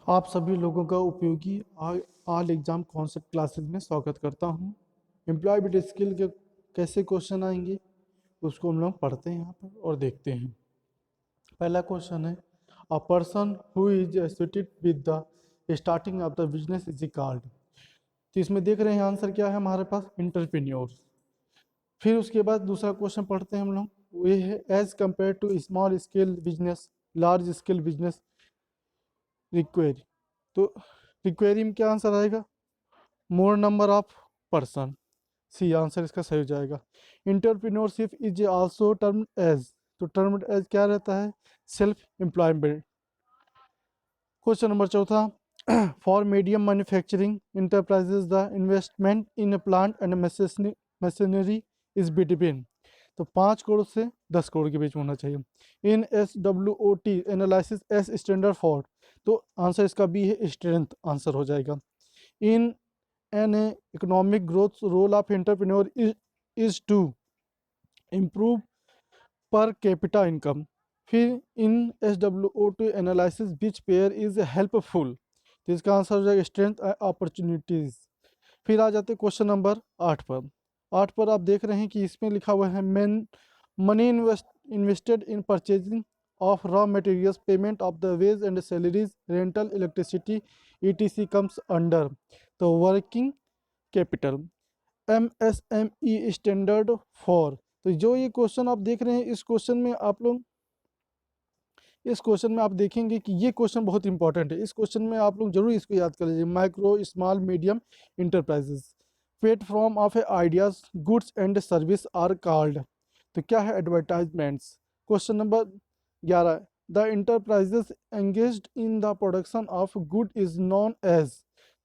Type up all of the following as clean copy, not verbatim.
आप सभी लोगों का उपयोगी ऑल एग्जाम कॉन्सेप्ट क्लासेस में स्वागत करता हूं। एम्प्लॉयबिलिटी स्किल के कैसे क्वेश्चन आएंगे उसको हम लोग पढ़ते हैं यहाँ पर और देखते हैं। पहला क्वेश्चन है, a person who is associated with the starting of the business is called. तो इसमें देख रहे हैं आंसर क्या है हमारे पास, एंटरप्रेन्योर। फिर उसके बाद दूसरा क्वेश्चन पढ़ते हैं हम लोग, वो है as compare to small scale business large scale business require. तो रिक्वेरी में क्या आंसर आएगा, more number of person. C answer इसका सही हो जाएगा। Entrepreneurship is also termed as, तो टर्म्ड एज क्या रहता है, सेल्फ एम्प्लॉयमेंट। क्वेश्चन नंबर चौथा, for medium manufacturing enterprises the investment in plant and machinery is between, तो 5 करोड़ से 10 करोड़ के बीच में होना चाहिए। In SWOT analysis S standard for, तो आंसर इसका बी है, स्ट्रेंथ आंसर हो जाएगा। In an economic growth role of entrepreneur is to improve per capita income. फिर in SWOT analysis which pair is helpful, तो इसका आंसर हो जाएगा स्ट्रेंथ अपॉर्चुनिटीज। फिर आ जाते क्वेश्चन नंबर 8 पर। 8 पर आप देख रहे हैं कि इसमें लिखा हुआ है money invested in purchasing of raw materials, payment of the wage and salaries, rental, electricity ETC comes under, तो working capital. MSME standard for, तो जो ये क्वेश्चन आप देख रहे हैं इस क्वेश्चन में आप देखेंगे कि ये क्वेश्चन बहुत इंपॉर्टेंट है। इस क्वेश्चन में आप लोग जरूर इसको याद कर लीजिए। Micro small medium enterprises platform of ideas goods and service are called, तो क्या है, advertisements. Question number 11, the enterprises engaged in the production of good is known as,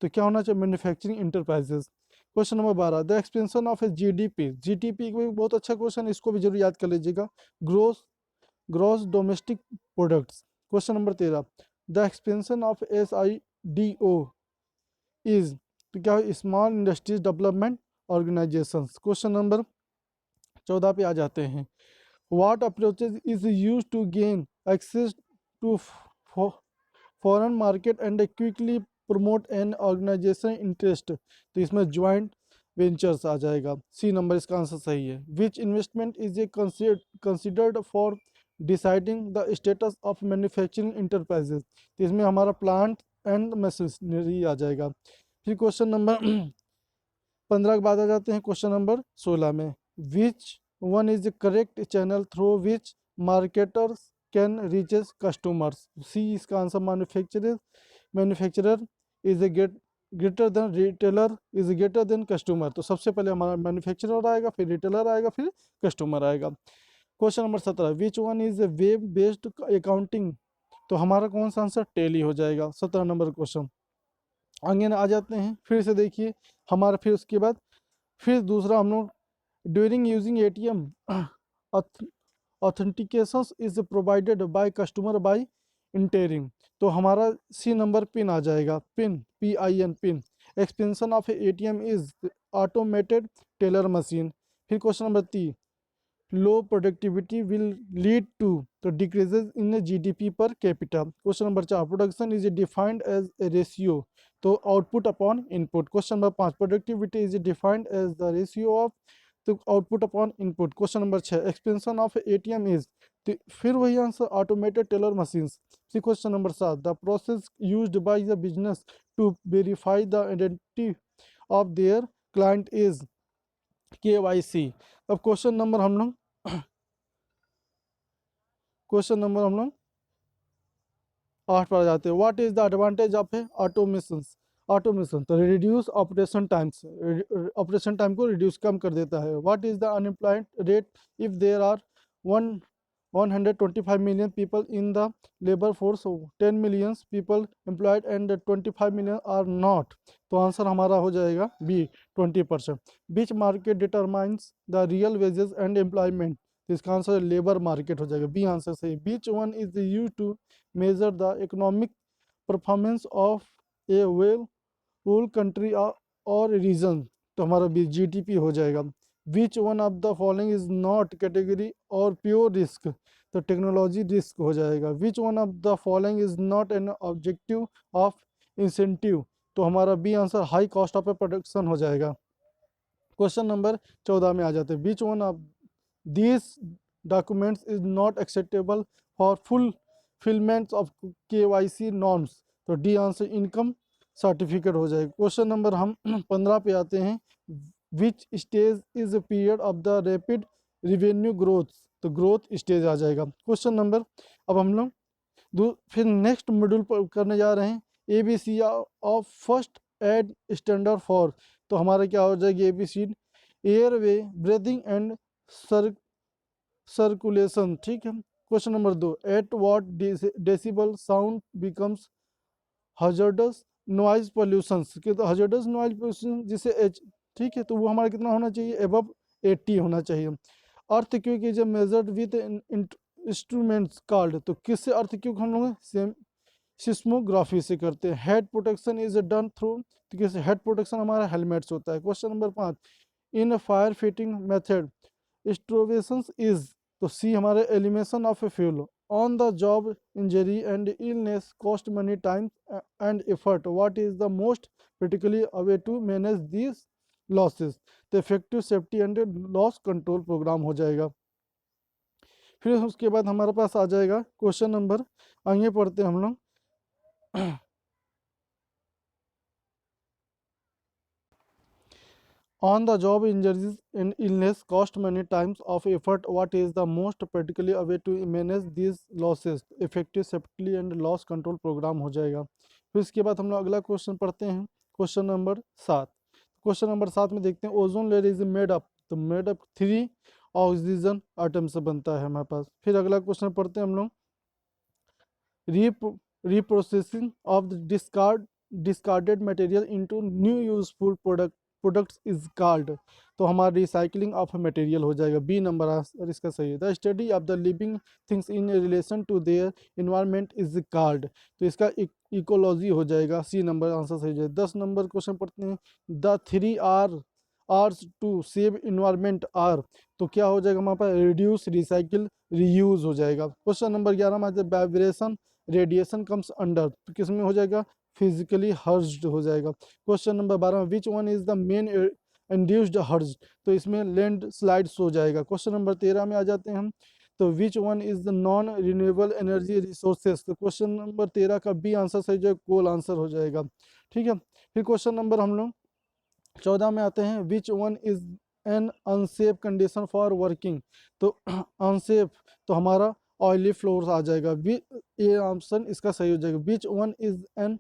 तो क्या होना चाहिए, manufacturing enterprises. Question number 12, the expansion of a GDP भी बहुत अच्छा क्वेश्चन है, इसको भी जरूर याद कर लीजिएगा। Gross gross domestic products. Question number 13, the expansion of SIDO is, तो क्या है, small industries development organisation. Question number 14 पे आ जाते हैं, what approaches is use to gain access to foreign market and quickly promote an organisation interest, तो इसमें joint ventures आ जाएगा। सी नंबर इसका आंसर सही है। Which investment is a considered for deciding the status of manufacturing enterprises, तो इसमें हमारा plant and machinery आ जाएगा। फिर क्वेश्चन नंबर 15 के बाद आ जाते हैं क्वेश्चन नंबर 16 में, which one is the correct channel through which marketers can reaches customers. C इसका answer, manufacturer is a greater than retailer is greater than customer, तो सबसे पहले हमारा मैन्युफैक्चरर आएगा, फिर रिटेलर आएगा, फिर कस्टमर आएगा। Question number 17, which one is a web based accounting, तो हमारा कौन सा आंसर, टेली हो जाएगा। 17 नंबर क्वेश्चन। आगे आ जाते हैं, फिर से देखिए हमारा, फिर उसके बाद फिर दूसरा हम लोग, during using ATM authentication is provided by customer by entering, तो हमारा सी नंबर पिन आ जाएगा, PIN PIN. Expansion of ATM is automated teller machine. फिर question number 3, low productivity will lead to the decreases in the GDP per capita. Question number 4, production is defined as a ratio, तो output upon input. Question number 5, productivity is defined as the ratio of तो output upon input. Question number 6, expansion of ATM is, तो फिर वही answer, automated teller machines. फिर question number 7, the process used by the business to verify the identity of their client is KYC। अब question number हम लोग 8 पर आ जाते हैं, what is the advantage of a automation, तो रिड्यूस ऑपरेशन टाइम को रिड्यूस कम कर देता है। What is the unemployment rate if there are one 125 million people in the labor force, 10 million people employed and 25 million are not, तो answer हमारा हो जाएगा B, 20%। Which market determines the real wages and employment, तो इसका answer labour market हो जाएगा, B answer सही। Which one is use to measure the economic performance of a whole country or region, तो हमारा बी GDP हो जाएगा। Which one of the following is not category or pure risk, तो technology risk हो जाएगा। Which one of the following is not an objective of incentive, तो हमारा B answer high cost of production हो जाएगा। Question number 14 में आ जाते हैं, विच one of this documents is not acceptable for fulfilment of KYC norms, तो D answer income certificate हो जाएगा। क्वेश्चन नंबर हम 15 पे आते हैं, which stage is a period of the rapid revenue growth, तो ग्रोथ स्टेज आ जाएगा। क्वेश्चन नंबर अब हम लोग फिर नेक्स्ट मॉड्यूल पर करने जा रहे हैं, ABC of first aid standard for, तो हमारा क्या हो जाएगी ABC, airway breathing and circulation, ठीक है। Question number 2, at what decibel sound becomes hazardous noise pollution, तो हजर्डस नॉइज पोल्यूशन जिसे एच, ठीक है, तो वो हमारा कितना होना चाहिए, एबव 80 होना चाहिए। Earthquake is measured with instruments called, तो किससे अर्थक्वेक हम लोग सेम सिस्मोग्राफी से करते हैं। Head protection is done through, तो किस हेड प्रोटेक्शन हमारा हेलमेट्स होता है। Question number 5, in fire fighting method starvations is, तो सी हमारे elimination of a fuel. On the job injury and illness cost money time and effort, what is the most critically away to manage this losses, तो effective safety and loss control program हो जाएगा। फिर उसके बाद हमारे पास आ जाएगा question number, आगे पढ़ते हैं हम लोग on the job injuries and illness cost many times of effort, what is the most particularly a way to manage these losses, effective safety and loss control program हो जाएगा। फिर इसके बाद हम लोग अगला क्वेश्चन पढ़ते हैं, क्वेश्चन नंबर 7। क्वेश्चन नंबर 7 में देखते हैं, ozone layer is made up, तो मेड अप 3 ऑक्सीजन आइटम से बनता है हमारे पास। फिर अगला क्वेश्चन पढ़ते हैं हम लोग, reprocessing of the discarded material into new useful products is called, तो हमारा रिसाइकलिंग ऑफ मटेरियल हो जाएगा। बी नंबर आंसर इसका सही है। The study of the living things in relation to their environment is called, तो इसका इकोलॉजी हो जाएगा। सी नंबर आंसर सही है। 10 नंबर क्वेश्चन पढ़ते हैं, the 3 R's to save environment are, तो क्या हो जाएगा हमारे पास, रिड्यूस रिसाइकिल रीयूज हो जाएगा। क्वेश्चन नंबर 11 में वाइब्रेशन रेडिएशन कम्स अंडर, तो किस में हो जाएगा, फिजिकली हर्ज्ड हो जाएगा। क्वेश्चन नंबर 12 में which one is the main induced हर्ज, तो इसमें लैंड स्लाइड्स हो जाएगा। क्वेश्चन नंबर 13 में आ जाते हैं हम, तो विच one is the non renewable energy resources, तो क्वेश्चन नंबर 13 का बी आंसर सही जो कोल आंसर हो जाएगा, ठीक है। फिर क्वेश्चन नंबर हम लोग 14 में आते हैं, विच one is an unsafe condition for working, तो अनसेफ तो हमारा ऑयली फ्लोर्स आ जाएगा। ये ऑप्शन इसका सही हो जाएगा। Which one is an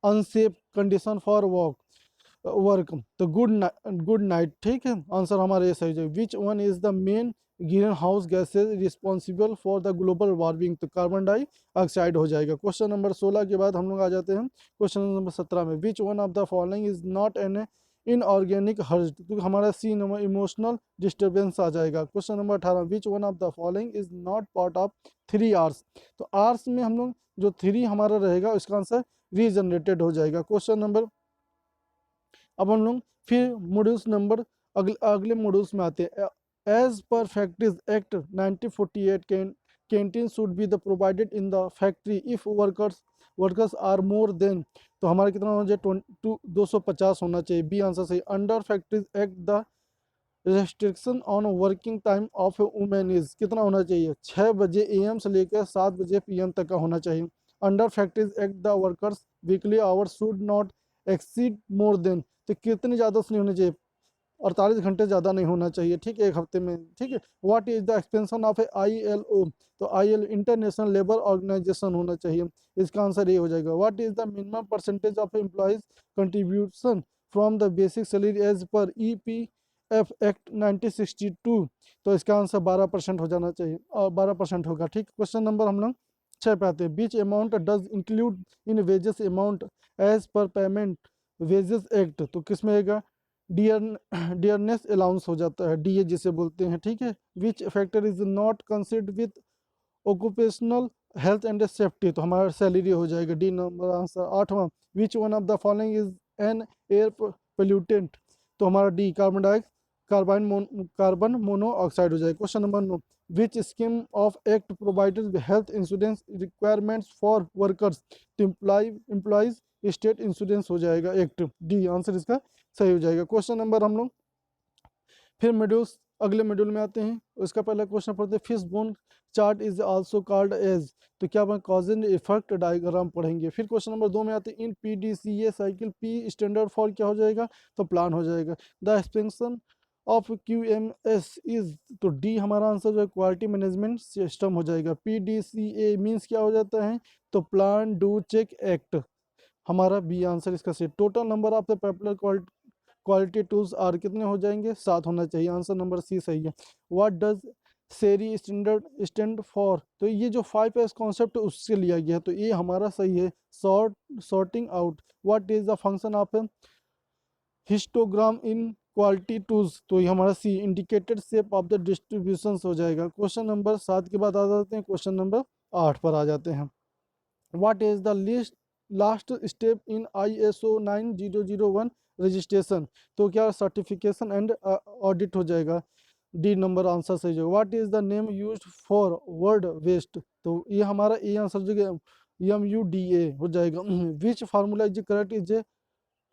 unsafe condition for work, तो गुड नाइट, ठीक है, आंसर हमारा ये सही हो जाएगा। Which one is the main green house gases responsible for the global warming, तो कार्बन डाइऑक्साइड हो जाएगा। क्वेश्चन नंबर 16 के बाद हम लोग आ जाते हैं क्वेश्चन नंबर 17 में, which one of the following is not an inorganic हर्ज, तो हमारा सी नंबर इमोशनल डिस्टर्बेंस आ जाएगा। Question number 18, which one of the following is not part of 3 R's, तो आर्स में हम लोग जो 3 हमारा रहेगा उसका आंसर रीजनरेटेड हो जाएगा। क्वेश्चन नंबर, अब हम लोग फिर मॉड्यूल्स नंबर अगले मॉड्यूल्स में आते हैं। As per factories act 1948 canteen should be the provided in the factory if workers are more than, तो हमारा कितना होना चाहिए, 250 होना चाहिए। बी आंसर सही। Under factories act the restriction on working time of women is, कितना होना चाहिए, 6 बजे AM से लेकर 7 बजे PM तक का होना चाहिए। Under factories act the workers weekly hours should not exceed more than, तो कितने ज़्यादा नहीं होने चाहिए, 48 घंटे ज़्यादा नहीं होना चाहिए, ठीक है, एक हफ्ते में, ठीक है। What is the expansion of ILO, तो ILO इंटरनेशनल लेबर ऑर्गेनाइजेशन होना चाहिए, इसका आंसर ये हो जाएगा। What is the minimum percentage of employees contribution from the basic salary as per EPF act 1962, तो इसका आंसर 12% हो जाना चाहिए, और 12% होगा, ठीक। क्वेश्चन नंबर हम लोग 6 पे आते हैं, which amount does include in wages amount as per payment wages act, तो किसमें आएगा, डियरनेस अलाउंस हो जाता है, DA जिसे बोलते हैं, ठीक है। Which factor is not considered with occupational health and safety, तो हमारा सैलरी हो जाएगा। D number answer. 8वां, which one of the following is an air pollutant, तो हमारा D carbon dioxide carbon monoxide हो जाएगा। Question number 9, which scheme of act provided health insurance requirements for workers, तो एम्प्लॉइज स्टेट इंश्योरेंस हो जाएगा act, D answer इसका सही हो जाएगा। क्वेश्चन नंबर हम लोग फिर मॉड्यूल्स अगले मॉड्यूल में आते हैं। उसका पहला क्वेश्चन पढ़ते हैं, fish bone chart is also called as, तो क्या हम कॉज एंड इफेक्ट डायग्राम पढ़ेंगे। फिर क्वेश्चन नंबर 2 में आते हैं, in PDCA cycle P standard for क्या हो जाएगा, तो प्लान हो जाएगा। The expansion of QMS is, तो डी हमारा आंसर जो है क्वालिटी मैनेजमेंट सिस्टम हो जाएगा। पीडीसीए मीन्स क्या हो जाता है, तो प्लान डू चेक एक्ट, हमारा बी आंसर इसका सही। Total number of the popular quality tools are कितने हो जाएंगे, 7 होना चाहिए, आंसर नंबर सी सही है। What does seri standard stand for, तो ये जो 5S कॉन्सेप्ट उससे लिया गया है, तो ये हमारा सही है। Sorting out, what is the function of histogram in quality tools, तो ये हमारा C indicated shape of the distribution हो जाएगा। क्वेश्चन नंबर 7 के बाद आ जाते हैं क्वेश्चन नंबर 8 पर आ जाते हैं। What is the list last step in ISO 9001 registration, तो क्या सर्टिफिकेशन एंड ऑडिट हो जाएगा, डी नंबर आंसर सही होगा। What is the name used for word waste, तो ये हमारा ए आंसर जो MUDA हो जाएगा। Which formula is correct is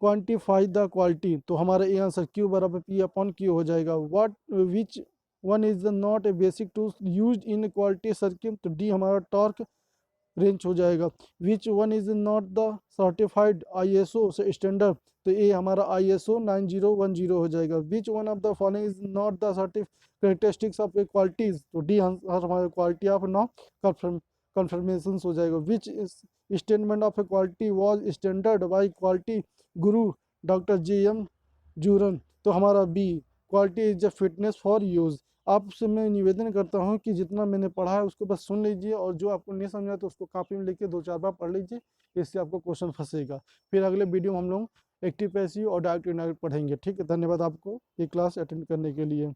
quantify the quality, तो हमारा ए आंसर Q बराबर P/Q हो जाएगा। What which one is not a basic tool used in quality circle, तो डी हमारा टॉर्क रेंज हो जाएगा। Which one is not the certified ISO से स्टैंडर्ड, तो ये हमारा ISO 9010 हो जाएगा। Which one of the following is not the certified characteristics of a qualities, तो डी आंसर हमारा क्वालिटी ऑफ नो कन्फर्मेशन हो जाएगा। Which statement of a quality was standard by quality guru doctor JM Juran, तो हमारा B quality is the fitness for use. आपसे मैं निवेदन करता हूँ कि जितना मैंने पढ़ा है उसको बस सुन लीजिए, और जो आपको नहीं समझा तो उसको कॉपी में लिख के 2-4 बार पढ़ लीजिए, इससे आपको क्वेश्चन फंसेगा। फिर अगले वीडियो में हम लोग एक्टिव पैसिव और डायरेक्ट इनडायरेक्ट पढ़ेंगे। ठीक है, धन्यवाद आपको ये क्लास अटेंड करने के लिए।